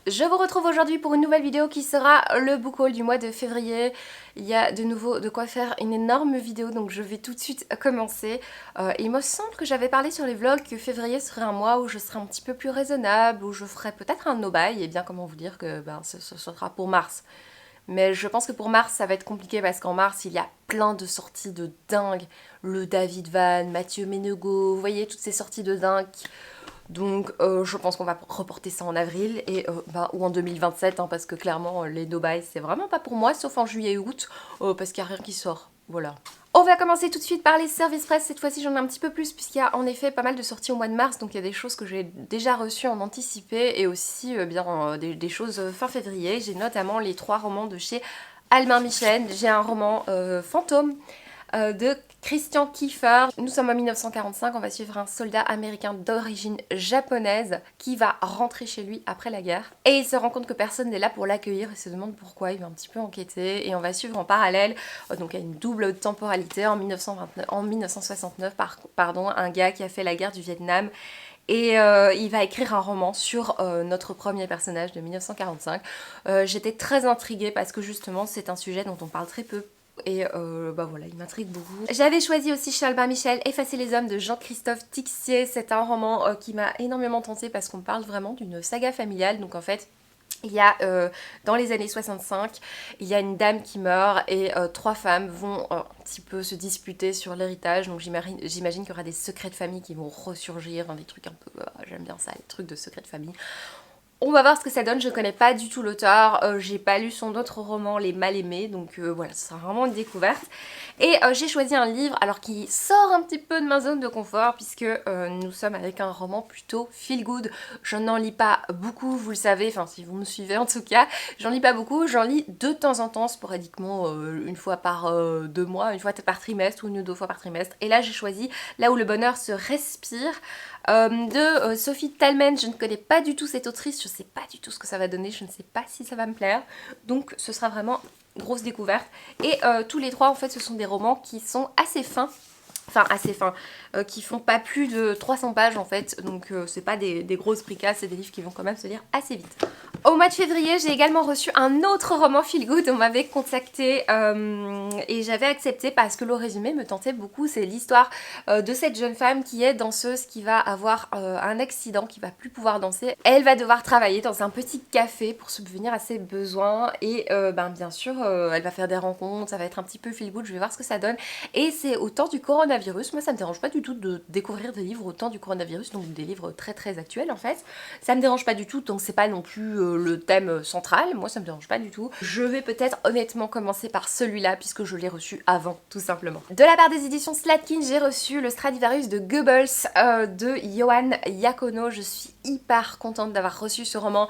Je vous retrouve aujourd'hui pour une nouvelle vidéo qui sera le book haul du mois de février. Il y a de nouveau de quoi faire une énorme vidéo, donc je vais tout de suite commencer. Il me semble que j'avais parlé sur les vlogs que février serait un mois où je serais un petit peu plus raisonnable, où je ferais peut-être un no-buy, et bien comment vous dire que ce sera pour mars. Mais je pense que pour mars ça va être compliqué parce qu'en mars il y a plein de sorties de dingue. Le David Van, Mathieu Ménegot, vous voyez toutes ces sorties de dingue. Donc je pense qu'on va reporter ça en avril et ou en 2027 hein, parce que clairement les no-buy c'est vraiment pas pour moi sauf en juillet et août parce qu'il n'y a rien qui sort. Voilà. On va commencer tout de suite par les services presse. Cette fois-ci j'en ai un petit peu plus puisqu'il y a en effet pas mal de sorties au mois de mars, donc il y a des choses que j'ai déjà reçues en anticipé et aussi des choses fin février. J'ai notamment les 3 romans de chez Albin Michel. J'ai un roman Fantôme de Christian Kiefer. Nous sommes en 1945, on va suivre un soldat américain d'origine japonaise qui va rentrer chez lui après la guerre. Et il se rend compte que personne n'est là pour l'accueillir, il se demande pourquoi, il va un petit peu enquêter. Et on va suivre en parallèle, donc à une double temporalité, en 1969, un gars qui a fait la guerre du Vietnam. Et il va écrire un roman sur notre premier personnage de 1945. J'étais très intriguée parce que justement c'est un sujet dont on parle très peu. Et voilà, il m'intrigue beaucoup. J'avais choisi aussi chez Albin Michel Effacer les hommes de Jean-Christophe Tixier. C'est un roman qui m'a énormément tentée parce qu'on parle vraiment d'une saga familiale. Donc en fait, il y a dans les années 65, il y a une dame qui meurt et 3 femmes vont un petit peu se disputer sur l'héritage. Donc j'imagine qu'il y aura des secrets de famille qui vont ressurgir, des trucs un peu, j'aime bien ça, les trucs de secrets de famille. On va voir ce que ça donne, je connais pas du tout l'auteur, j'ai pas lu son autre roman Les Mal-Aimés, donc voilà, ce sera vraiment une découverte. Et j'ai choisi un livre alors qui sort un petit peu de ma zone de confort puisque nous sommes avec un roman plutôt feel good. Je n'en lis pas beaucoup, vous le savez, enfin si vous me suivez en tout cas, j'en lis pas beaucoup, j'en lis de temps en temps, sporadiquement, une fois par 2 mois, une fois par trimestre ou une ou 2 fois par trimestre. Et là j'ai choisi Là où le bonheur se respire de Sophie Talman. Je ne connais pas du tout cette autrice, je sais pas du tout ce que ça va donner, je ne sais pas si ça va me plaire, donc ce sera vraiment grosse découverte. Et tous les 3 en fait ce sont des romans qui sont assez fins, qui font pas plus de 300 pages en fait, donc c'est pas des grosses bricasses, c'est des livres qui vont quand même se lire assez vite. Au mois de février, j'ai également reçu un autre roman feel good. On m'avait contacté et j'avais accepté parce que le résumé me tentait beaucoup. C'est l'histoire de cette jeune femme qui est danseuse, qui va avoir un accident, qui va plus pouvoir danser. Elle va devoir travailler dans un petit café pour subvenir à ses besoins et bien sûr elle va faire des rencontres, ça va être un petit peu feel good, je vais voir ce que ça donne. Et c'est au temps du coronavirus. Moi ça me dérange pas du tout de découvrir des livres au temps du coronavirus, donc des livres très très actuels en fait. Ça me dérange pas du tout, donc c'est pas non plus le thème central, moi ça me dérange pas du tout. Je vais peut-être honnêtement commencer par celui-là puisque je l'ai reçu avant, tout simplement. De la part des éditions Slatkin, j'ai reçu le Stradivarius de Goebbels de Johan Iacono. Je suis hyper contente d'avoir reçu ce roman.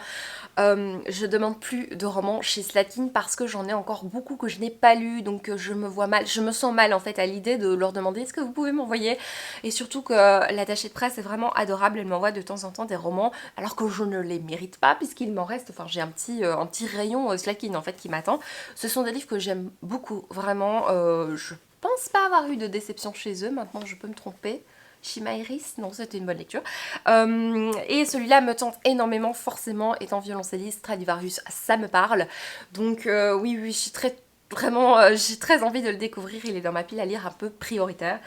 Je demande plus de romans chez Slatkin parce que j'en ai encore beaucoup que je n'ai pas lu, donc je me sens mal en fait à l'idée de leur demander est-ce que vous pouvez m'envoyer, et surtout que l'attachée de presse est vraiment adorable, elle m'envoie de temps en temps des romans alors que je ne les mérite pas puisqu'il m'en reste, enfin j'ai un petit rayon Slatkin en fait qui m'attend. Ce sont des livres que j'aime beaucoup, vraiment, je pense pas avoir eu de déception chez eux, maintenant je peux me tromper. Chimairis, non c'était une bonne lecture. Et celui-là me tente énormément, forcément, étant violoncelliste, Stradivarius, ça me parle. Donc oui, je suis j'ai très envie de le découvrir, il est dans ma pile à lire un peu prioritaire.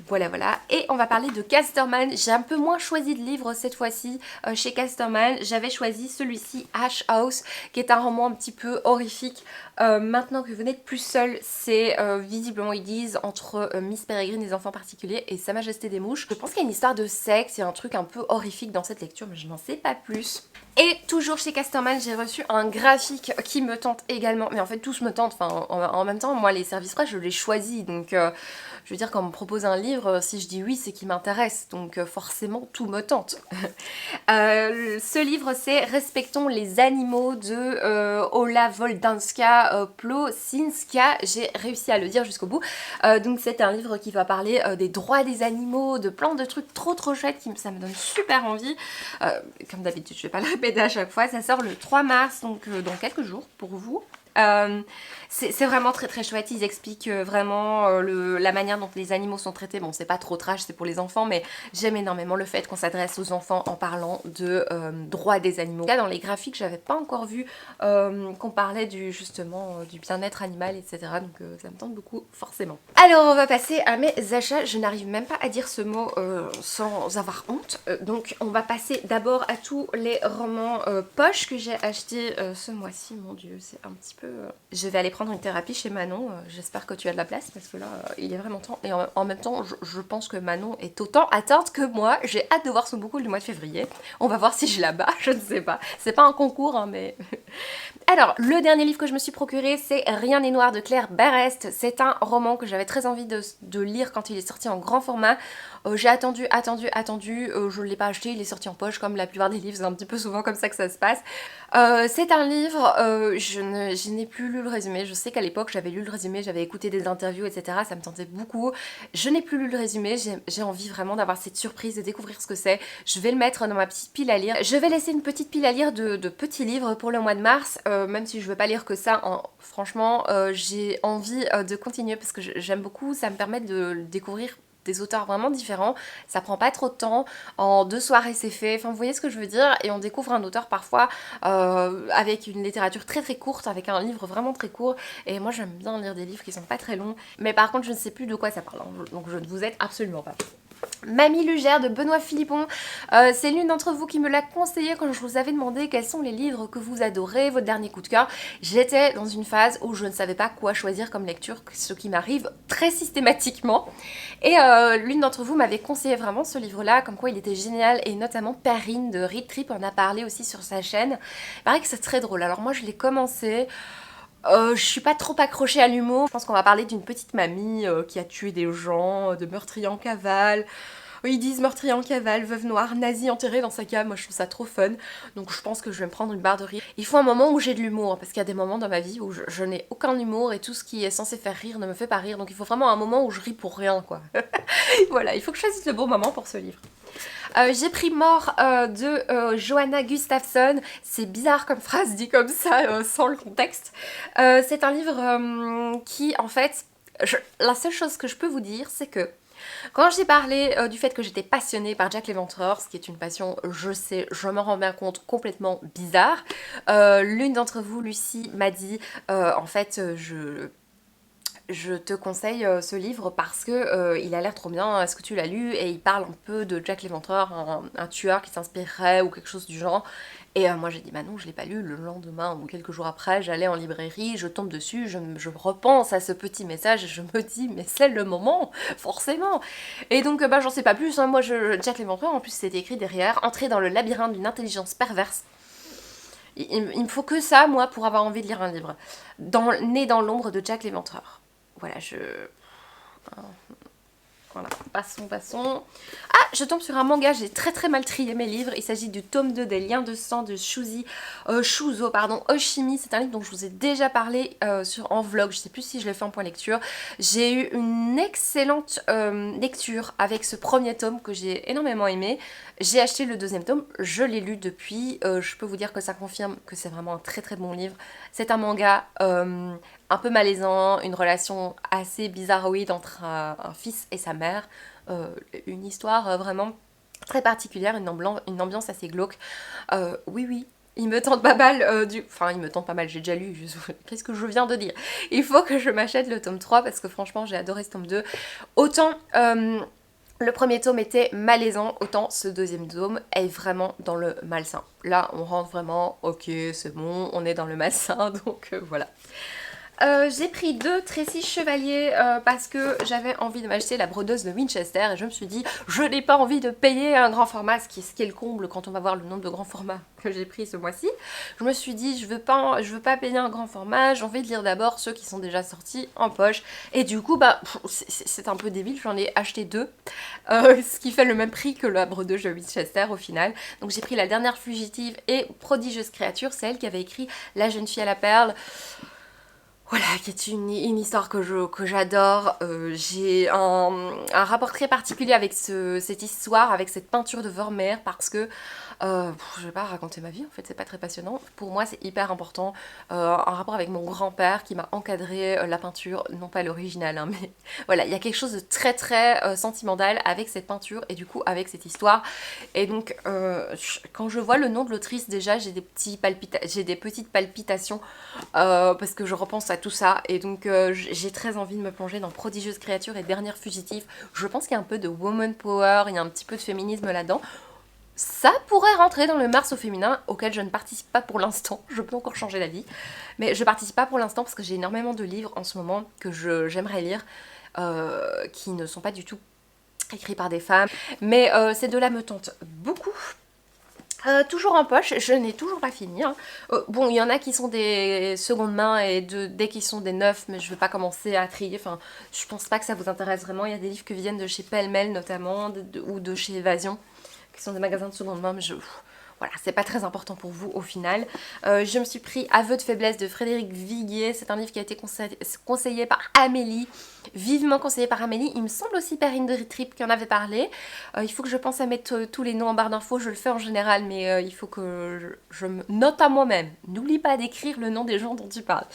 Voilà. Et on va parler de Casterman. J'ai un peu moins choisi de livres cette fois-ci chez Casterman. J'avais choisi celui-ci, Ash House, qui est un roman un petit peu horrifique. Maintenant que vous n'êtes plus seul, c'est visiblement ils disent entre Miss Peregrine et les enfants particuliers et Sa Majesté des Mouches. Je pense qu'il y a une histoire de sexe, il y a un truc un peu horrifique dans cette lecture, mais je n'en sais pas plus. Et toujours chez Casterman, j'ai reçu un graphique qui me tente également. Mais en fait, tous me tentent. Enfin, en même temps, moi, les services presse, je les choisis. Donc, je veux dire, quand on me propose un livre, si je dis oui, c'est qu'il m'intéresse. Donc, forcément, tout me tente. Ce livre, c'est Respectons les animaux de Ola Woldanska Plosinska. J'ai réussi à le dire jusqu'au bout. Donc, c'est un livre qui va parler des droits des animaux, de plein de trucs trop chouettes. Ça me donne super envie. Comme d'habitude, je vais pas le répéter à chaque fois. Ça sort le 3 mars, donc dans quelques jours pour vous. C'est vraiment très très chouette, ils expliquent vraiment la manière dont les animaux sont traités. Bon, c'est pas trop trash, c'est pour les enfants, mais j'aime énormément le fait qu'on s'adresse aux enfants en parlant de droits des animaux. Là, dans les graphiques, j'avais pas encore vu qu'on parlait justement du bien-être animal, etc. Donc ça me tente beaucoup, forcément. Alors, on va passer à mes achats. Je n'arrive même pas à dire ce mot sans avoir honte. Donc, on va passer d'abord à tous les romans poche que j'ai achetés ce mois-ci. Mon Dieu, c'est un petit peu... Je vais aller prendre une thérapie chez Manon. J'espère que tu as de la place parce que là, il est vraiment temps. Et en même temps, je pense que Manon est autant atteinte que moi. J'ai hâte de voir son book haul du mois de février. On va voir si je la bats, je ne sais pas. C'est pas un concours, hein, mais... Alors, le dernier livre que je me suis procuré, c'est Rien n'est noir de Claire Berest. C'est un roman que j'avais très envie de lire quand il est sorti en grand format. J'ai attendu, je ne l'ai pas acheté, il est sorti en poche comme la plupart des livres, c'est un petit peu souvent comme ça que ça se passe. C'est un livre, je n'ai plus lu le résumé, je sais qu'à l'époque j'avais lu le résumé, j'avais écouté des interviews, etc. Ça me tentait beaucoup. Je n'ai plus lu le résumé, j'ai envie vraiment d'avoir cette surprise, de découvrir ce que c'est. Je vais le mettre dans ma petite pile à lire. Je vais laisser une petite pile à lire de petits livres pour le mois de mars, même si je ne veux pas lire que ça. Franchement, j'ai envie de continuer parce que j'aime beaucoup, ça me permet de découvrir des auteurs vraiment différents, ça prend pas trop de temps, en 2 soirées c'est fait, enfin vous voyez ce que je veux dire, et on découvre un auteur parfois avec une littérature très très courte, avec un livre vraiment très court, et moi j'aime bien lire des livres qui sont pas très longs, mais par contre je ne sais plus de quoi ça parle, hein, donc je ne vous aide absolument pas. Mamie Lugère de Benoît Philippon, c'est l'une d'entre vous qui me l'a conseillé quand je vous avais demandé quels sont les livres que vous adorez, votre dernier coup de cœur. J'étais dans une phase où je ne savais pas quoi choisir comme lecture, ce qui m'arrive très systématiquement. Et l'une d'entre vous m'avait conseillé vraiment ce livre-là, comme quoi il était génial, et notamment Perrine de Read Trip en a parlé aussi sur sa chaîne. Il paraît que c'est très drôle, alors moi je l'ai commencé... je suis pas trop accrochée à l'humour. Je pense qu'on va parler d'une petite mamie qui a tué des gens, de meurtriers en cavale. Ils disent meurtrier en cavale, veuve noire, nazi enterrée dans sa cave. Moi je trouve ça trop fun. Donc je pense que je vais me prendre une barre de rire. Il faut un moment où j'ai de l'humour, parce qu'il y a des moments dans ma vie où je n'ai aucun humour et tout ce qui est censé faire rire ne me fait pas rire. Donc il faut vraiment un moment où je ris pour rien, quoi. Voilà, il faut que je choisisse le bon moment pour ce livre. J'ai pris Mort de Johanna Gustafsson. C'est bizarre comme phrase dit comme ça, sans le contexte. C'est un livre qui, en fait, la seule chose que je peux vous dire, c'est que quand j'ai parlé du fait que j'étais passionnée par Jack l'Éventreur, ce qui est une passion, je sais, je me rends bien compte, complètement bizarre, l'une d'entre vous, Lucie, m'a dit, en fait, je te conseille ce livre parce que il a l'air trop bien, est-ce que tu l'as lu? Et il parle un peu de Jack l'Éventreur, un tueur qui s'inspirerait ou quelque chose du genre. Et moi j'ai dit bah non, je l'ai pas lu. Le lendemain ou quelques jours après, j'allais en librairie, je tombe dessus, je repense à ce petit message et je me dis mais c'est le moment, forcément. Et donc bah j'en sais pas plus, hein. Moi Jack l'Éventreur, en plus c'est écrit derrière, entrer dans le labyrinthe d'une intelligence perverse. Il me faut que ça, moi, pour avoir envie de lire un livre. Né dans l'ombre de Jack l'Éventreur. Voilà, voilà, passons. Ah, je tombe sur un manga, j'ai très très mal trié mes livres. Il s'agit du tome 2 des Liens de sang de Shuzo Oshimi. C'est un livre dont je vous ai déjà parlé en vlog. Je sais plus si je l'ai fait en point lecture. J'ai eu une excellente lecture avec ce premier tome que j'ai énormément aimé. J'ai acheté le deuxième tome, je l'ai lu depuis. Je peux vous dire que ça confirme que c'est vraiment un très très bon livre. C'est un manga un peu malaisant, une relation assez bizarroïde entre un fils et sa mère, une histoire vraiment très particulière, une ambiance assez glauque. Oui, il me tente pas mal Enfin, il me tente pas mal, j'ai déjà lu, qu'est-ce que je viens de dire? Il faut que je m'achète le tome 3 parce que franchement j'ai adoré ce tome 2. Autant... le premier tome était malaisant, autant ce deuxième tome est vraiment dans le malsain. Là, on rentre vraiment, ok, c'est bon, on est dans le malsain, donc voilà. J'ai pris 2 Tracy Chevalier parce que j'avais envie de m'acheter la brodeuse de Winchester et je me suis dit je n'ai pas envie de payer un grand format, ce qui est le comble quand on va voir le nombre de grands formats que j'ai pris ce mois-ci. Je me suis dit je veux pas payer un grand format, j'ai envie de lire d'abord ceux qui sont déjà sortis en poche et du coup bah c'est un peu débile, j'en ai acheté 2 ce qui fait le même prix que la brodeuse de Winchester au final. Donc j'ai pris La Dernière Fugitive et Prodigieuse Créature, c'est elle qui avait écrit La Jeune Fille à la Perle. Voilà, qui est une histoire que j'adore. J'ai un rapport très particulier avec cette histoire, avec cette peinture de Vermeer, parce que je vais pas raconter ma vie, en fait, c'est pas très passionnant. Pour moi, c'est hyper important. Un rapport avec mon grand-père qui m'a encadré la peinture, non pas l'original, hein, mais voilà, il y a quelque chose de très très sentimental avec cette peinture et du coup avec cette histoire. Et donc, quand je vois le nom de l'autrice, déjà, j'ai des petites palpitations parce que je repense à tout ça. Et donc, j'ai très envie de me plonger dans Prodigieuse créature et Dernière fugitive. Je pense qu'il y a un peu de woman power, il y a un petit peu de féminisme là-dedans. Ça pourrait rentrer dans le Mars au féminin, auquel je ne participe pas pour l'instant. Je peux encore changer d'avis. Mais je participe pas pour l'instant parce que j'ai énormément de livres en ce moment que j'aimerais lire, qui ne sont pas du tout écrits par des femmes. Mais ces deux-là me tentent beaucoup. Toujours en poche, je n'ai toujours pas fini. Hein. Bon, il y en a qui sont des secondes mains et dès qu'ils sont des neufs, mais je ne vais pas commencer à trier. Enfin, je pense pas que ça vous intéresse vraiment. Il y a des livres qui viennent de chez Pêle-Mêle notamment, ou de chez Évasion, qui sont des magasins de seconde main, mais voilà, c'est pas très important pour vous au final. Je me suis pris Aveux de faiblesse de Frédéric Viguier. C'est un livre qui a été conseillé par Amélie, vivement conseillé par Amélie. Il me semble aussi Perrine de Trip qui en avait parlé. Il faut que je pense à mettre tous les noms en barre d'infos, je le fais en général, mais il faut que je me note à moi-même. N'oublie pas d'écrire le nom des gens dont tu parles.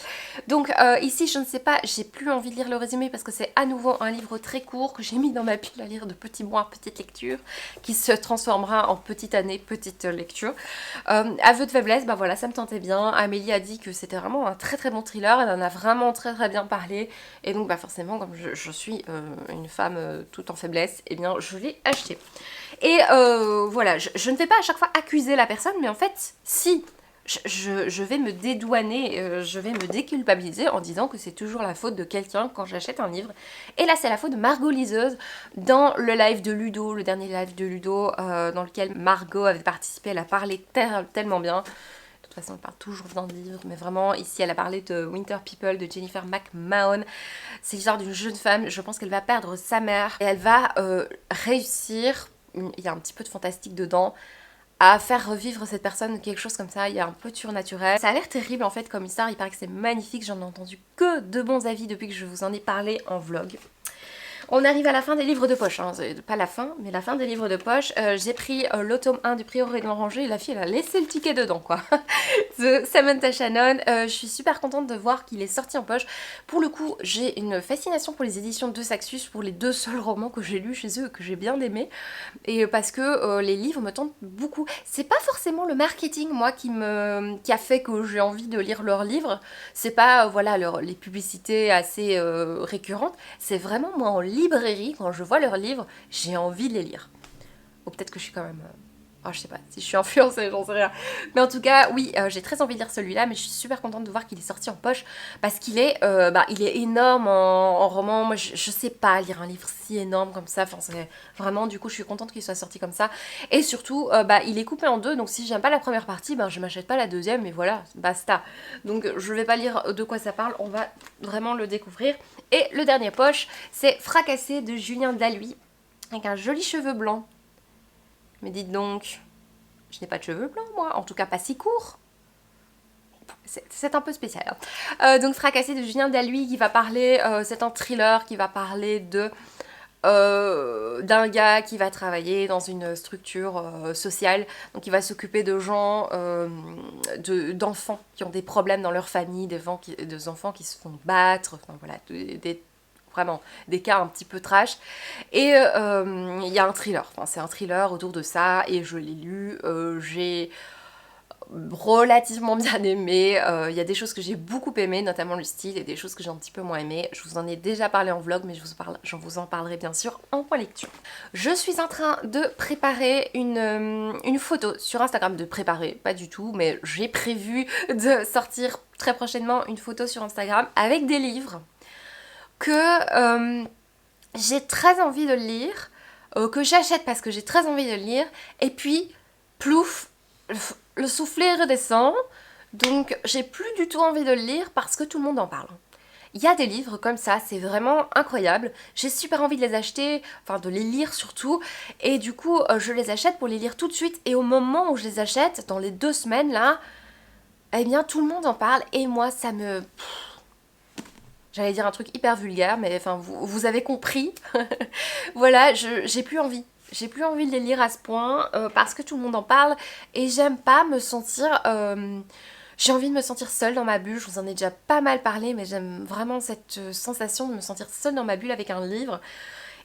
Donc ici, je ne sais pas, j'ai plus envie de lire le résumé parce que c'est à nouveau un livre très court que j'ai mis dans ma pile à lire de petits mois, petite lecture, qui se transformera en petite année, petite lecture. Aveux de faiblesse, bah voilà, ça me tentait bien. Amélie a dit que c'était vraiment un très très bon thriller, elle en a vraiment très très bien parlé, et donc bah forcément, comme je suis une femme toute en faiblesse, et eh bien je l'ai acheté. Et voilà, je ne vais pas à chaque fois accuser la personne, mais en fait, si je vais me dédouaner, je vais me déculpabiliser en disant que c'est toujours la faute de quelqu'un quand j'achète un livre. Et là, c'est la faute de Margot Liseuse dans le live de Ludo, le dernier live de Ludo, dans lequel Margot avait participé. Elle a parlé tellement bien. De toute façon, elle parle toujours d'un livre, mais vraiment, ici, elle a parlé de Winter People, de Jennifer McMahon. C'est l'histoire d'une jeune femme, je pense qu'elle va perdre sa mère, et elle va réussir, il y a un petit peu de fantastique dedans, à faire revivre cette personne, quelque chose comme ça, il y a un peu de surnaturel. Ça a l'air terrible en fait comme histoire, il paraît que c'est magnifique, j'en ai entendu que de bons avis depuis que je vous en ai parlé en vlog. On arrive à la fin des livres de poche, hein. Pas la fin, mais la fin des livres de poche. J'ai pris le tome 1 du Prieuré de l'Oranger et la fille elle a laissé le ticket dedans quoi. De Samantha Shannon. Je suis super contente de voir qu'il est sorti en poche. Pour le coup, j'ai une fascination pour les éditions de Saxus, pour les deux seuls romans que j'ai lus chez eux, que j'ai bien aimés. Et parce que les livres me tentent beaucoup. C'est pas forcément le marketing, moi, qui a fait que j'ai envie de lire leurs livres. C'est pas, voilà, les publicités assez récurrentes. C'est vraiment, moi, en librairie, quand je vois leurs livres, j'ai envie de les lire. Ou peut-être que je suis quand même... Oh, je sais pas si je suis influencée, j'en sais rien. Mais en tout cas, oui, j'ai très envie de lire celui-là, mais je suis super contente de voir qu'il est sorti en poche parce qu'il est, il est énorme en roman. Moi, je sais pas lire un livre si énorme comme ça. Enfin, c'est vraiment, du coup, je suis contente qu'il soit sorti comme ça. Et surtout, il est coupé en deux, donc si j'aime pas la première partie, je m'achète pas la deuxième, et voilà, basta. Donc, je vais pas lire de quoi ça parle, on va vraiment le découvrir. Et le dernier poche, c'est Fracassé de Julien Dalhuy, avec un joli cheveu blanc. Mais dites donc, je n'ai pas de cheveux blancs moi, en tout cas pas si courts. C'est un peu spécial. Hein. Donc Fracassé de Julien Dalhuy qui va parler, c'est un thriller qui va parler d'un gars qui va travailler dans une structure sociale, donc il va s'occuper de gens, d'enfants qui ont des problèmes dans leur famille, des enfants qui se font battre, enfin voilà, vraiment des cas un petit peu trash, et il y a un thriller, enfin, c'est un thriller autour de ça, et je l'ai lu, j'ai relativement bien aimé, il y a des choses que j'ai beaucoup aimé, notamment le style, et des choses que j'ai un petit peu moins aimé. Je vous en ai déjà parlé en vlog, mais je vous en parlerai bien sûr en point lecture. Je suis en train de préparer une photo sur Instagram, pas du tout, mais j'ai prévu de sortir très prochainement une photo sur Instagram avec des livres que j'ai très envie de lire, que j'achète parce que j'ai très envie de lire, et puis plouf, le soufflet redescend, donc j'ai plus du tout envie de le lire parce que tout le monde en parle. Il y a des livres comme ça, c'est vraiment incroyable, j'ai super envie de les acheter, enfin de les lire surtout, et du coup je les achète pour les lire tout de suite, et au moment où je les achète, dans les 2 semaines là, eh bien tout le monde en parle, et moi ça me... J'allais dire un truc hyper vulgaire, mais enfin vous avez compris. Voilà, j'ai plus envie. J'ai plus envie de les lire à ce point parce que tout le monde en parle et j'aime pas me sentir... j'ai envie de me sentir seule dans ma bulle, je vous en ai déjà pas mal parlé, mais j'aime vraiment cette sensation de me sentir seule dans ma bulle avec un livre.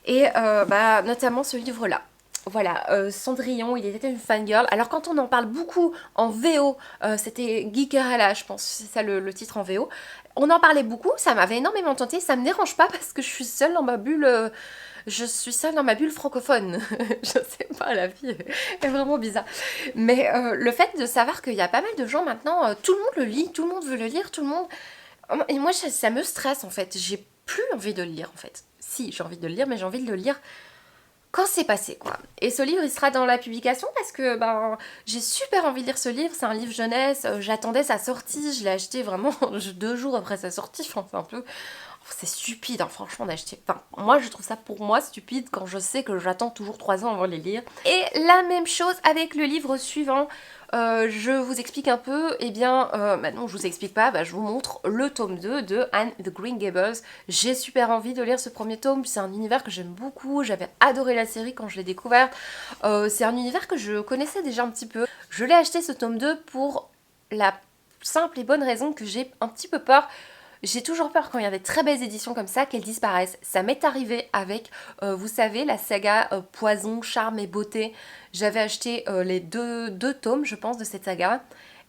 Et bah, notamment ce livre-là. Voilà, Cendrillon, il était une fangirl. Alors quand on en parle beaucoup en VO, c'était Geekerella, je pense, c'est ça le titre en VO. On en parlait beaucoup, ça m'avait énormément tenté, ça me dérange pas parce que je suis seule dans ma bulle, je suis seule dans ma bulle francophone. Je sais pas, la vie est vraiment bizarre. Mais le fait de savoir qu'il y a pas mal de gens maintenant, tout le monde le lit, tout le monde veut le lire, tout le monde... Et moi ça me stresse en fait, j'ai plus envie de le lire en fait. Si, j'ai envie de le lire, mais j'ai envie de le lire quand c'est passé quoi. Et ce livre il sera dans la publication parce que ben j'ai super envie de lire ce livre, c'est un livre jeunesse, j'attendais sa sortie, je l'ai acheté vraiment 2 jours après sa sortie, enfin c'est un peu... C'est stupide hein, franchement d'acheter, enfin moi je trouve ça pour moi stupide quand je sais que j'attends toujours 3 ans avant de les lire. Et la même chose avec le livre suivant, je vous explique un peu, et bien bah non je vous explique pas, bah, je vous montre le tome 2 de Anne the Green Gables. J'ai super envie de lire ce premier tome, c'est un univers que j'aime beaucoup, j'avais adoré la série quand je l'ai découvert, c'est un univers que je connaissais déjà un petit peu. Je l'ai acheté ce tome 2 pour la simple et bonne raison que j'ai un petit peu peur. J'ai toujours peur quand il y a des très belles éditions comme ça qu'elles disparaissent. Ça m'est arrivé avec, vous savez, la saga Poison, Charme et Beauté. J'avais acheté les deux tomes, je pense, de cette saga.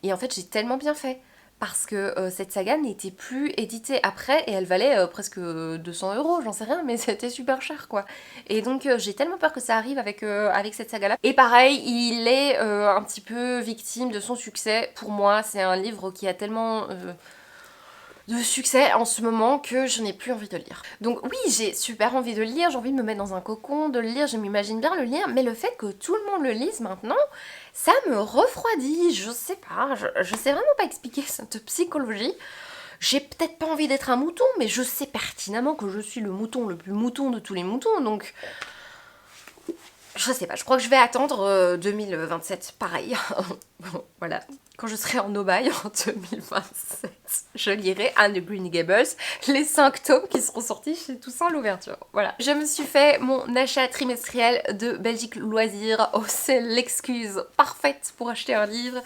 Et en fait, j'ai tellement bien fait. Parce que cette saga n'était plus éditée après et elle valait presque 200 €, j'en sais rien, mais c'était super cher quoi. Et donc j'ai tellement peur que ça arrive avec cette saga-là. Et pareil, il est un petit peu victime de son succès. Pour moi, c'est un livre qui a tellement... de succès en ce moment que je n'ai plus envie de lire. Donc oui, j'ai super envie de lire, j'ai envie de me mettre dans un cocon, de le lire, je m'imagine bien le lire, mais le fait que tout le monde le lise maintenant, ça me refroidit, je sais pas, je sais vraiment pas expliquer cette psychologie. J'ai peut-être pas envie d'être un mouton, mais je sais pertinemment que je suis le mouton le plus mouton de tous les moutons, donc... Je sais pas, je crois que je vais attendre 2027, pareil. Voilà, quand je serai en Aubagne en 2027, je lirai Anne de Green Gables, les 5 tomes qui seront sortis chez Toussaint l'ouverture. Voilà, je me suis fait mon achat trimestriel de Belgique Loisirs. Oh, c'est l'excuse parfaite pour acheter un livre.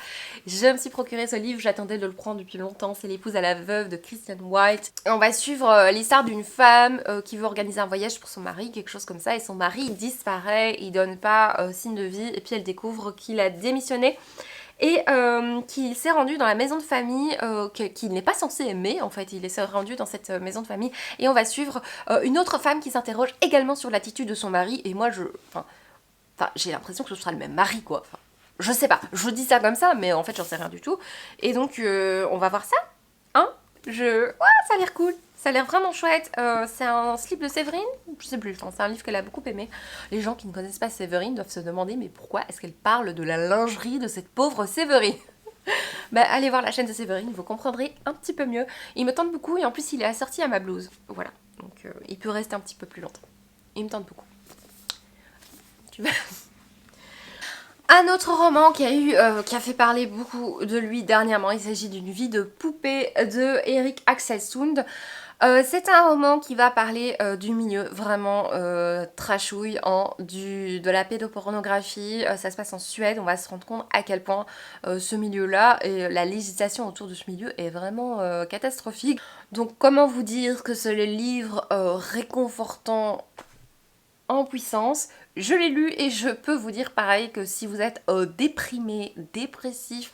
Je me suis procuré ce livre, j'attendais de le prendre depuis longtemps. C'est L'épouse à la veuve de Christian White. Et on va suivre l'histoire d'une femme qui veut organiser un voyage pour son mari, quelque chose comme ça, et son mari disparaît, il donne pas signe de vie, et puis elle découvre qu'il a démissionné et qu'il s'est rendu dans la maison de famille qu'il n'est pas censé aimer en fait, il s'est rendu dans cette maison de famille et on va suivre une autre femme qui s'interroge également sur l'attitude de son mari et moi enfin j'ai l'impression que ce sera le même mari quoi, enfin, je sais pas, je dis ça comme ça mais en fait j'en sais rien du tout et donc on va voir ça, hein, ouais, ça a l'air cool. Ça a l'air vraiment chouette, c'est un slip de Séverine, je sais plus, enfin, c'est un livre qu'elle a beaucoup aimé. Les gens qui ne connaissent pas Séverine doivent se demander mais pourquoi est-ce qu'elle parle de la lingerie de cette pauvre Séverine. Bah allez voir la chaîne de Séverine, vous comprendrez un petit peu mieux. Il me tente beaucoup et en plus il est assorti à ma blouse, voilà. Donc il peut rester un petit peu plus longtemps. Il me tente beaucoup. Tu vas... Un autre roman qui a fait parler beaucoup de lui dernièrement, il s'agit d'une vie de poupée de Erik Axel Sund. C'est un roman qui va parler du milieu vraiment trashouille, de la pédopornographie. Ça se passe en Suède, on va se rendre compte à quel point ce milieu-là et la législation autour de ce milieu est vraiment catastrophique. Donc comment vous dire que c'est le livre réconfortant en puissance. Je l'ai lu et je peux vous dire pareil que si vous êtes déprimé, dépressif,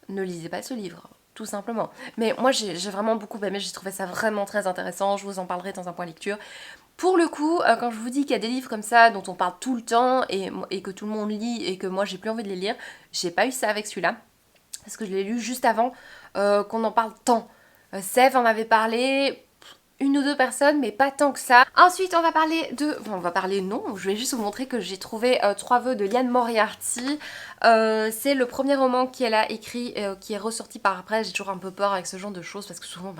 ne lisez pas ce livre. Tout simplement. Mais moi j'ai vraiment beaucoup aimé, j'ai trouvé ça vraiment très intéressant, je vous en parlerai dans un point lecture. Pour le coup, quand je vous dis qu'il y a des livres comme ça dont on parle tout le temps et que tout le monde lit et que moi j'ai plus envie de les lire, j'ai pas eu ça avec celui-là. Parce que je l'ai lu juste avant qu'on en parle tant. Sève en avait parlé... 1 ou 2 personnes, mais pas tant que ça. Ensuite, on va parler de... Enfin, on va parler non, je vais juste vous montrer que j'ai trouvé 3 vœux de Liane Moriarty. C'est le premier roman qu'elle a écrit, qui est ressorti par après. J'ai toujours un peu peur avec ce genre de choses, parce que souvent,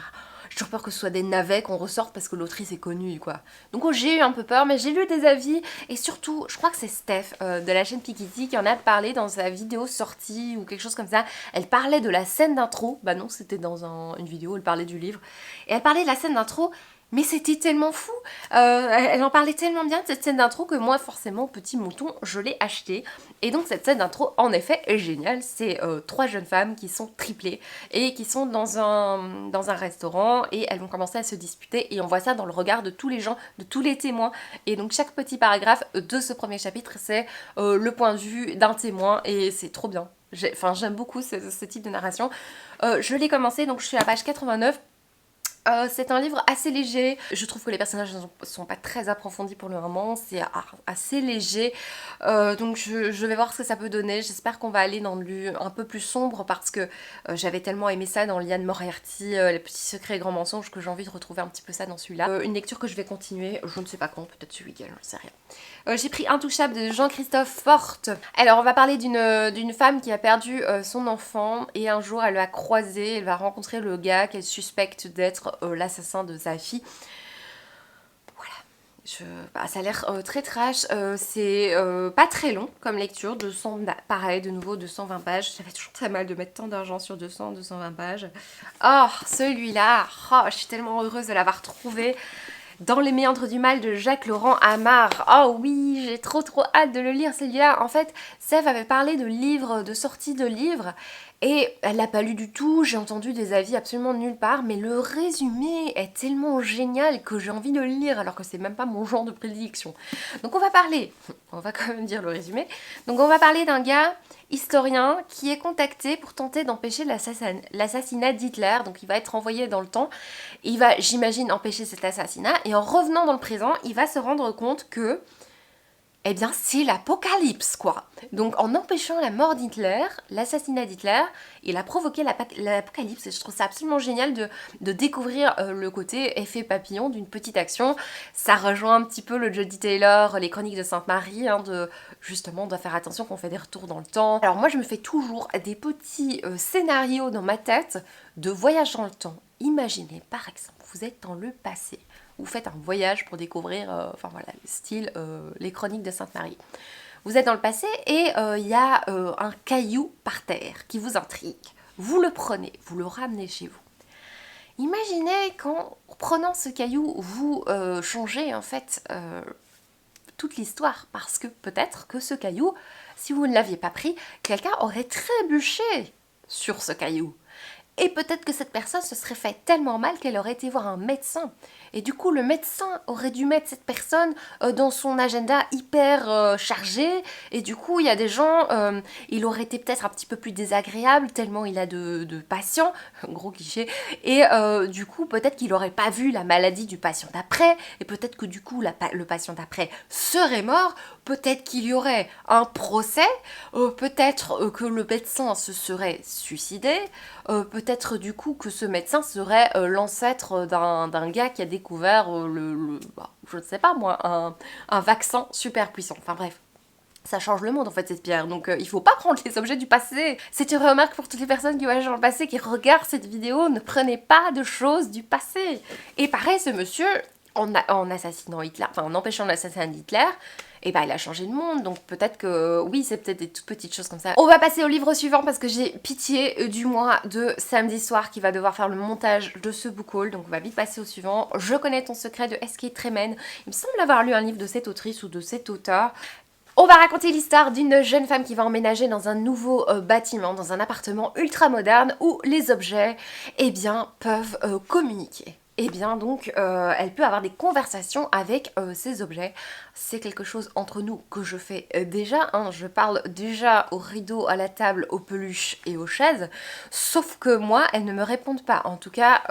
j'ai toujours peur que ce soit des navets qu'on ressorte parce que l'autrice est connue, quoi. Donc oh, j'ai eu un peu peur, mais j'ai lu des avis, et surtout, je crois que c'est Steph de la chaîne Piketty qui en a parlé dans sa vidéo sortie ou quelque chose comme ça. Elle parlait de la scène d'intro, bah non, c'était dans une vidéo, elle parlait du livre, et elle parlait de la scène d'intro. Mais c'était tellement fou, elle en parlait tellement bien de cette scène d'intro que moi forcément, petit mouton, je l'ai acheté. Et donc cette scène d'intro en effet est géniale, c'est 3 jeunes femmes qui sont triplées et qui sont dans un restaurant et elles vont commencer à se disputer et on voit ça dans le regard de tous les gens, de tous les témoins. Et donc chaque petit paragraphe de ce premier chapitre c'est le point de vue d'un témoin et c'est trop bien. J'aime beaucoup ce type de narration. Je l'ai commencé, donc je suis à la page 89. C'est un livre assez léger, je trouve que les personnages ne sont pas très approfondis pour le moment, c'est assez léger, donc je vais voir ce que ça peut donner. J'espère qu'on va aller dans un peu plus sombre parce que j'avais tellement aimé ça dans Liane Moriarty, Les petits secrets et grands mensonges, que j'ai envie de retrouver un petit peu ça dans celui-là. Une lecture que je vais continuer, je ne sais pas quand, peut-être ce week-end, je ne sais rien. J'ai pris Intouchable de Jean-Christophe Forte. Alors on va parler d'une femme qui a perdu son enfant et un jour elle va croiser, elle va rencontrer le gars qu'elle suspecte d'être l'assassin de sa fille. Voilà, ça a l'air très trash, c'est pas très long comme lecture, pareil de nouveau 220 pages, j'avais toujours très mal de mettre tant d'argent sur 220 pages. Oh celui-là, oh, je suis tellement heureuse de l'avoir trouvé. Dans les méandres du mal de Jacques-Laurent Ammar. Oh oui, j'ai trop hâte de le lire celui-là. En fait, Sèvres avait parlé de livres, de sortie de livres, et elle l'a pas lu du tout, j'ai entendu des avis absolument nulle part, mais le résumé est tellement génial que j'ai envie de le lire, alors que c'est même pas mon genre de prédilection. Donc on va quand même dire le résumé, donc on va parler d'un gars historien qui est contacté pour tenter d'empêcher l'assassinat d'Hitler, donc il va être envoyé dans le temps, il va, j'imagine, empêcher cet assassinat, et en revenant dans le présent, il va se rendre compte que eh bien, c'est l'apocalypse, quoi. Donc, en empêchant la mort d'Hitler, l'assassinat d'Hitler, il a provoqué l'apocalypse. Et je trouve ça absolument génial de découvrir le côté effet papillon d'une petite action. Ça rejoint un petit peu le Jodie Taylor, les Chroniques de Sainte-Marie, hein, justement, on doit faire attention qu'on fait des retours dans le temps. Alors, moi, je me fais toujours des petits scénarios dans ma tête de voyage dans le temps. Imaginez, par exemple, vous êtes dans le passé. Vous faites un voyage pour découvrir, style les Chroniques de Sainte-Marie. Vous êtes dans le passé et il y a un caillou par terre qui vous intrigue. Vous le prenez, vous le ramenez chez vous. Imaginez qu'en prenant ce caillou, vous changez en fait toute l'histoire, parce que peut-être que ce caillou, si vous ne l'aviez pas pris, quelqu'un aurait trébuché sur ce caillou. Et peut-être que cette personne se serait fait tellement mal qu'elle aurait été voir un médecin. Et du coup, le médecin aurait dû mettre cette personne dans son agenda hyper chargé. Et du coup, il y a des gens, il aurait été peut-être un petit peu plus désagréable tellement il a de patients, gros cliché. Et du coup, peut-être qu'il n'aurait pas vu la maladie du patient d'après. Et peut-être que du coup, le patient d'après serait mort. Peut-être qu'il y aurait un procès. Peut-être que le médecin se serait suicidé. Peut-être du coup que ce médecin serait l'ancêtre d'un gars qui a découvert je ne sais pas moi, un vaccin super puissant. Enfin bref. Ça change le monde en fait cette pierre, donc il faut pas prendre les objets du passé. C'est une remarque pour toutes les personnes qui voyagent dans le passé, qui regardent cette vidéo, ne prenez pas de choses du passé. Et pareil, ce monsieur, en assassinant Hitler, enfin en empêchant l'assassinat d'Hitler, et bah il a changé le monde, donc peut-être que oui, c'est peut-être des toutes petites choses comme ça. On va passer au livre suivant parce que j'ai pitié du mois de samedi soir qui va devoir faire le montage de ce book haul, donc on va vite passer au suivant. Je connais ton secret de S.K. Tremen. Il me semble avoir lu un livre de cette autrice ou de cet auteur. On va raconter l'histoire d'une jeune femme qui va emménager dans un nouveau bâtiment, dans un appartement ultra moderne où les objets, eh bien, peuvent communiquer. Eh bien donc, elle peut avoir des conversations avec ces objets. C'est quelque chose entre nous que je fais déjà. Hein. Je parle déjà aux rideaux, à la table, aux peluches et aux chaises. Sauf que moi, elles ne me répondent pas. En tout cas...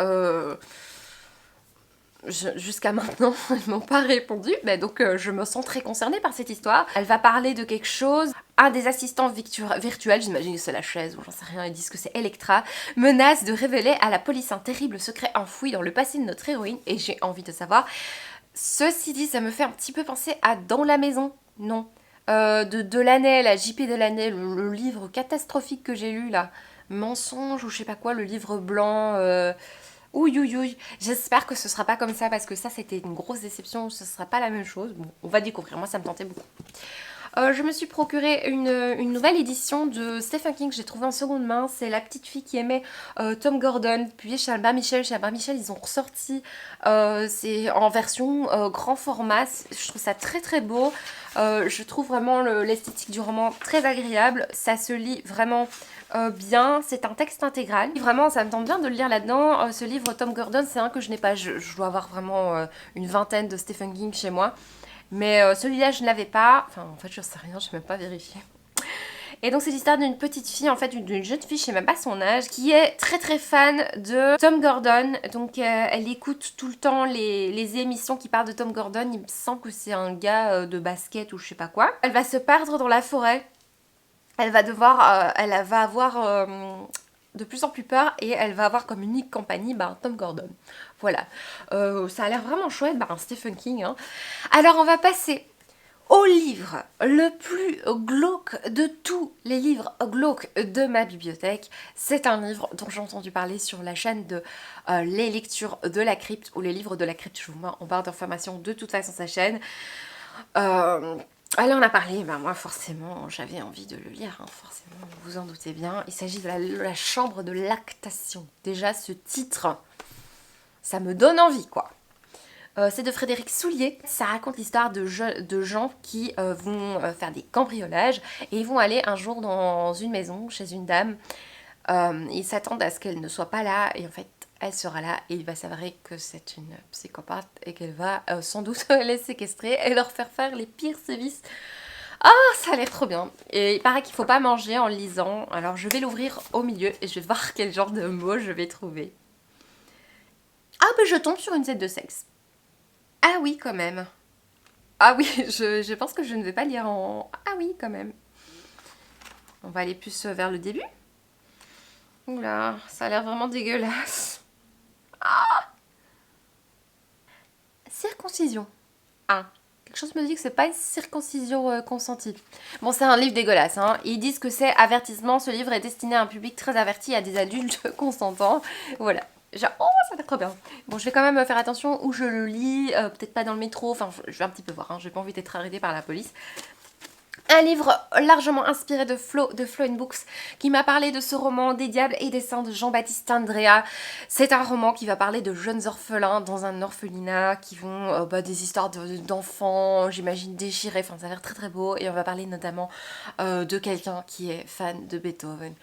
jusqu'à maintenant, ils m'ont pas répondu, mais donc je me sens très concernée par cette histoire. Elle va parler de quelque chose. Un des assistants virtuels, j'imagine que c'est la chaise ou j'en sais rien, ils disent que c'est Electra, menace de révéler à la police un terrible secret enfoui dans le passé de notre héroïne, et j'ai envie de savoir. Ceci dit, ça me fait un petit peu penser à Dans la maison, non, de Delaney, la JP Delaney, le livre catastrophique que j'ai lu là, Mensonge ou je sais pas quoi, le livre blanc... Ouïe, ouïe, ouïe. J'espère que ce sera pas comme ça parce que ça c'était une grosse déception, ce sera pas la même chose. Bon, on va découvrir, moi ça me tentait beaucoup. Je me suis procuré une nouvelle édition de Stephen King que j'ai trouvé en seconde main. C'est La petite fille qui aimait Tom Gordon, publié chez Albin Michel. Chez Albin Michel, ils ont ressorti, c'est en version grand format. Je trouve ça très très beau. Je trouve vraiment l'esthétique du roman très agréable. Ça se lit vraiment bien. C'est un texte intégral. Vraiment, ça me tente bien de le lire là-dedans. Ce livre, Tom Gordon, c'est un que je n'ai pas. Je dois avoir vraiment une vingtaine de Stephen King chez moi. Mais celui-là, je ne l'avais pas. Enfin, en fait, je sais rien, je n'ai même pas vérifié. Et donc, c'est l'histoire d'une petite fille, en fait, d'une jeune fille, je sais même pas son âge, qui est très très fan de Tom Gordon. Donc, elle écoute tout le temps les émissions qui parlent de Tom Gordon. Il me semble que c'est un gars de basket ou je sais pas quoi. Elle va se perdre dans la forêt. Elle va avoir de plus en plus peur et elle va avoir comme unique compagnie Tom Gordon. Voilà. Ça a l'air vraiment chouette, Stephen King. Hein. Alors on va passer au livre le plus glauque de tous les livres glauques de ma bibliothèque. C'est un livre dont j'ai entendu parler sur la chaîne de Les Lectures de la Crypte ou les livres de la Crypte. Je vous mets en barre d'informations de toute façon sa chaîne. Elle en a parlé, moi forcément j'avais envie de le lire, hein, forcément, vous en doutez bien. Il s'agit de la chambre de lactation. Déjà ce titre, ça me donne envie quoi. C'est de Frédéric Soulier. Ça raconte l'histoire de gens qui vont faire des cambriolages et ils vont aller un jour dans une maison chez une dame. Ils s'attendent à ce qu'elle ne soit pas là et en fait elle sera là et il va s'avérer que c'est une psychopathe et qu'elle va sans doute les séquestrer et leur faire les pires sévices. Ah, ça a l'air trop bien. Et il paraît qu'il faut pas manger en lisant. Alors je vais l'ouvrir au milieu et je vais voir quel genre de mots je vais trouver. Ah bah je tombe sur une scène de sexe. Ah oui quand même. Ah oui, je pense que je ne vais pas lire en... Ah oui quand même. On va aller plus vers le début. Oula, ça a l'air vraiment dégueulasse. Ah, circoncision. Ah, quelque chose me dit que c'est pas une circoncision consentie. Bon, c'est un livre dégueulasse, hein. Ils disent que c'est avertissement. Ce livre est destiné à un public très averti, à des adultes consentants. Voilà. Genre, oh, ça a l'air trop bien. Bon, je vais quand même faire attention où je le lis. Peut-être pas dans le métro. Enfin, je vais un petit peu voir. Hein. J'ai pas envie d'être arrêtée par la police. Un livre largement inspiré de Flo Books qui m'a parlé de ce roman Des diables et des saints de Jean-Baptiste Andrea. C'est un roman qui va parler de jeunes orphelins dans un orphelinat qui vont des histoires d'enfants, j'imagine déchirés, enfin ça a l'air très très beau et on va parler notamment de quelqu'un qui est fan de Beethoven.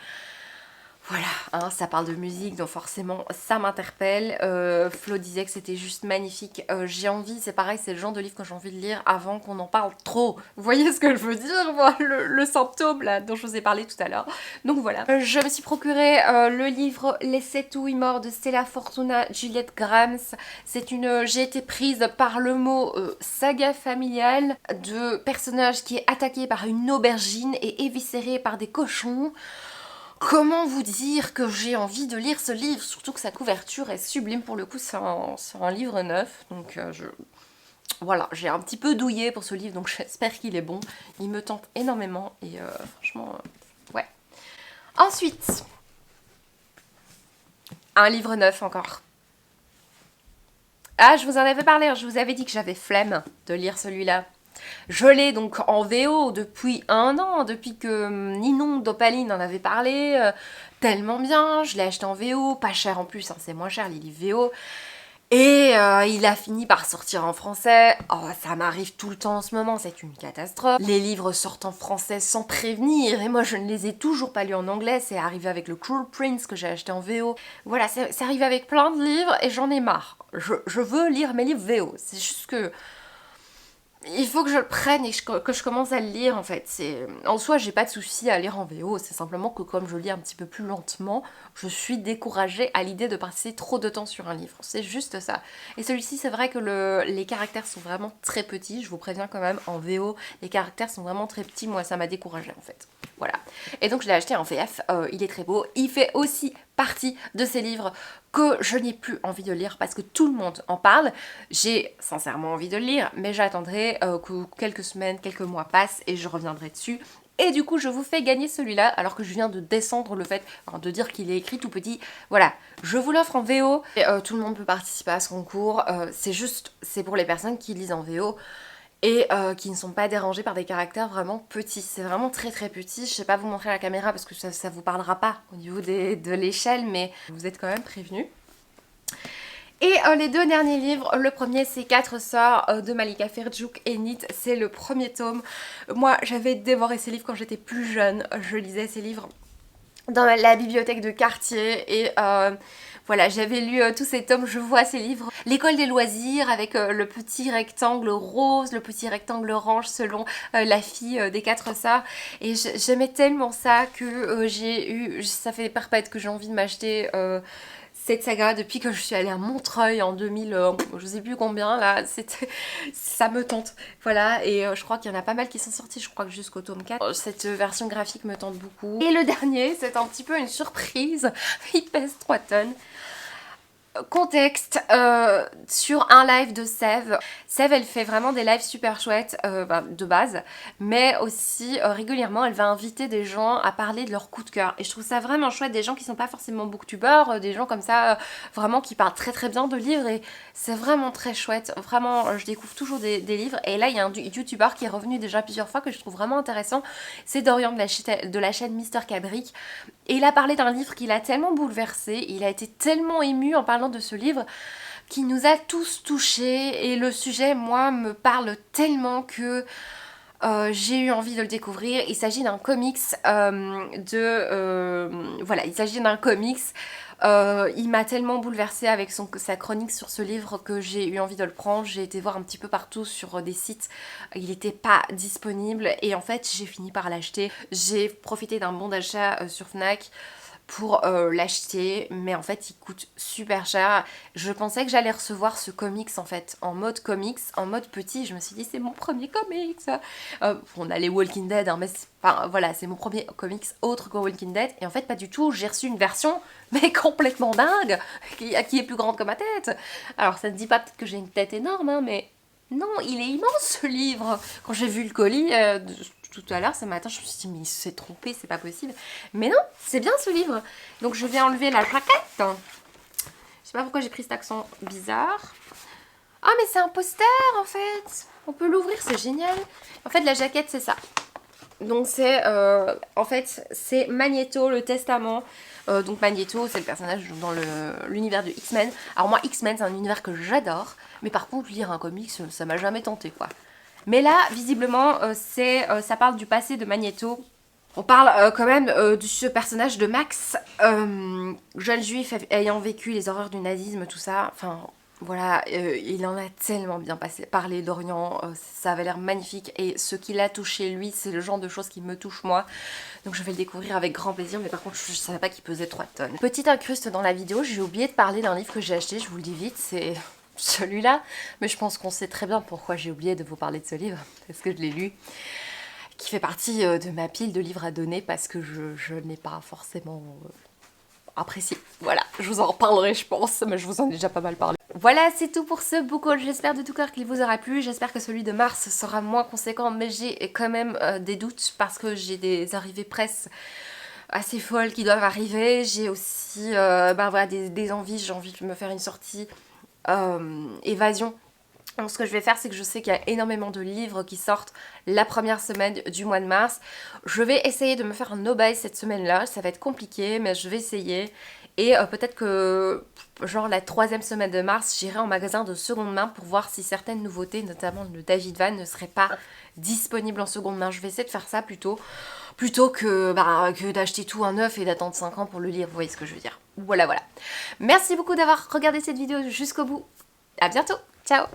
Voilà, hein, ça parle de musique, donc forcément ça m'interpelle. Flo disait que c'était juste magnifique. J'ai envie, c'est pareil, c'est le genre de livre que j'ai envie de lire avant qu'on en parle trop. Vous voyez ce que je veux dire, moi, le symptôme là dont je vous ai parlé tout à l'heure. Donc voilà, je me suis procuré le livre Les 7 ou 8 morts de Stella Fortuna, Juliette Grams. J'ai été prise par le mot saga familiale de personnage qui est attaqué par une aubergine et éviscéré par des cochons. Comment vous dire que j'ai envie de lire ce livre, surtout que sa couverture est sublime, pour le coup c'est un livre neuf, donc voilà, j'ai un petit peu douillé pour ce livre, donc j'espère qu'il est bon, il me tente énormément, et franchement, ouais. Ensuite, un livre neuf encore. Ah, je vous en avais parlé, je vous avais dit que j'avais flemme de lire celui-là. Je l'ai donc en VO depuis 1 an, depuis que Ninon d'Opaline en avait parlé, tellement bien, je l'ai acheté en VO, pas cher en plus, hein, c'est moins cher les livres VO. Et il a fini par sortir en français. Oh, ça m'arrive tout le temps en ce moment, c'est une catastrophe. Les livres sortent en français sans prévenir, et moi je ne les ai toujours pas lus en anglais, c'est arrivé avec le Cruel Prince que j'ai acheté en VO. Voilà, c'est arrivé avec plein de livres et j'en ai marre. Je veux lire mes livres VO, c'est juste que... Il faut que je le prenne et que je commence à le lire en fait. En soi, j'ai pas de souci à lire en VO, c'est simplement que comme je lis un petit peu plus lentement, je suis découragée à l'idée de passer trop de temps sur un livre. C'est juste ça. Et celui-ci, c'est vrai que les caractères sont vraiment très petits, je vous préviens quand même, en VO, les caractères sont vraiment très petits, moi ça m'a découragée en fait. Voilà. Et donc je l'ai acheté en VF, il est très beau. Il fait aussi partie de ces livres que je n'ai plus envie de lire parce que tout le monde en parle. J'ai sincèrement envie de le lire, mais j'attendrai que quelques semaines, quelques mois passent et je reviendrai dessus. Et du coup je vous fais gagner celui-là alors que je viens de descendre le fait de dire qu'il est écrit tout petit. Voilà, je vous l'offre en VO et tout le monde peut participer à ce concours. C'est pour les personnes qui lisent en VO et qui ne sont pas dérangées par des caractères vraiment petits. C'est vraiment très très petit. Je sais pas vous montrer à la caméra parce que ça vous parlera pas au niveau de l'échelle, mais vous êtes quand même prévenus. Et les deux derniers livres, le premier c'est 4 sœurs de Malika Ferjouk et Nit, c'est le premier tome. Moi j'avais dévoré ces livres quand j'étais plus jeune, je lisais ces livres dans la bibliothèque de quartier et voilà, j'avais lu tous ces tomes, je vois ces livres. L'école des loisirs avec le petit rectangle rose, le petit rectangle orange selon la fille des 4 sœurs. Et j'aimais tellement ça que ça fait perpète que j'ai envie de m'acheter cette saga depuis que je suis allée à Montreuil en 2000, je sais plus combien là, ça me tente. Voilà, et je crois qu'il y en a pas mal qui sont sortis, je crois que jusqu'au tome 4. Cette version graphique me tente beaucoup. Et le dernier, c'est un petit peu une surprise, il pèse 3 tonnes. Contexte, sur un live de Sève. Sève, elle fait vraiment des lives super chouettes de base, mais aussi régulièrement elle va inviter des gens à parler de leur coup de cœur. Et je trouve ça vraiment chouette, des gens qui sont pas forcément booktubeurs, des gens comme ça vraiment qui parlent très très bien de livres et c'est vraiment très chouette. Vraiment, je découvre toujours des livres et là il y a un youtubeur qui est revenu déjà plusieurs fois que je trouve vraiment intéressant. C'est Dorian de la chaîne Mister Cabric. Et il a parlé d'un livre qui l'a tellement bouleversé, il a été tellement ému en parlant de ce livre qui nous a tous touchés et le sujet, moi, me parle tellement que j'ai eu envie de le découvrir. Il s'agit d'un comics voilà, il s'agit d'un comics. Il m'a tellement bouleversée avec sa chronique sur ce livre que j'ai eu envie de le prendre. J'ai été voir un petit peu partout sur des sites, il n'était pas disponible et en fait j'ai fini par l'acheter. J'ai profité d'un bon d'achat sur Fnac pour l'acheter, mais en fait il coûte super cher. Je pensais que j'allais recevoir ce comics en fait en mode comics, en mode petit. Je me suis dit c'est mon premier comics. On a les Walking Dead, hein, mais enfin voilà, c'est mon premier comics autre que Walking Dead. Et en fait pas du tout, j'ai reçu une version mais complètement dingue, qui est plus grande que ma tête. Alors ça ne dit pas peut-être que j'ai une tête énorme, hein, mais non, il est immense ce livre. Quand j'ai vu le colis tout à l'heure, ce matin, je me suis dit mais il s'est trompé, c'est pas possible. Mais non, c'est bien ce livre. Donc je vais enlever la plaquette. Je sais pas pourquoi j'ai pris cet accent bizarre. Ah mais c'est un poster en fait. On peut l'ouvrir, c'est génial. En fait la jaquette c'est ça. Donc c'est en fait c'est Magneto, le testament. Donc Magneto c'est le personnage dans l'univers de X-Men. Alors moi X-Men c'est un univers que j'adore, mais par contre lire un comics ça m'a jamais tenté quoi. Mais là visiblement ça parle du passé de Magneto. On parle quand même de ce personnage de Max, jeune juif ayant vécu les horreurs du nazisme, tout ça. Enfin voilà, il en a tellement bien parlé d'Orient, ça avait l'air magnifique et ce qui l'a touché lui, c'est le genre de choses qui me touche moi. Donc je vais le découvrir avec grand plaisir, mais par contre je savais pas qu'il pesait 3 tonnes. Petite incruste dans la vidéo, j'ai oublié de parler d'un livre que j'ai acheté, je vous le dis vite, c'est celui-là. Mais je pense qu'on sait très bien pourquoi j'ai oublié de vous parler de ce livre, parce que je l'ai lu. Qui fait partie de ma pile de livres à donner parce que je n'ai pas forcément apprécié. Voilà, je vous en reparlerai je pense, mais je vous en ai déjà pas mal parlé. Voilà, c'est tout pour ce book haul. J'espère de tout cœur qu'il vous aura plu. J'espère que celui de mars sera moins conséquent, mais j'ai quand même des doutes parce que j'ai des arrivées presse assez folles qui doivent arriver. J'ai aussi voilà, des envies. J'ai envie de me faire une sortie évasion. Donc ce que je vais faire, c'est que je sais qu'il y a énormément de livres qui sortent la première semaine du mois de mars. Je vais essayer de me faire un no-buy cette semaine-là. Ça va être compliqué, mais je vais essayer. Et peut-être que, genre la 3e semaine de mars, j'irai en magasin de seconde main pour voir si certaines nouveautés, notamment le David Van, ne seraient pas disponibles en seconde main. Je vais essayer de faire ça plutôt que d'acheter tout en neuf et d'attendre 5 ans pour le lire. Vous voyez ce que je veux dire. Voilà, voilà. Merci beaucoup d'avoir regardé cette vidéo jusqu'au bout. À bientôt. Ciao.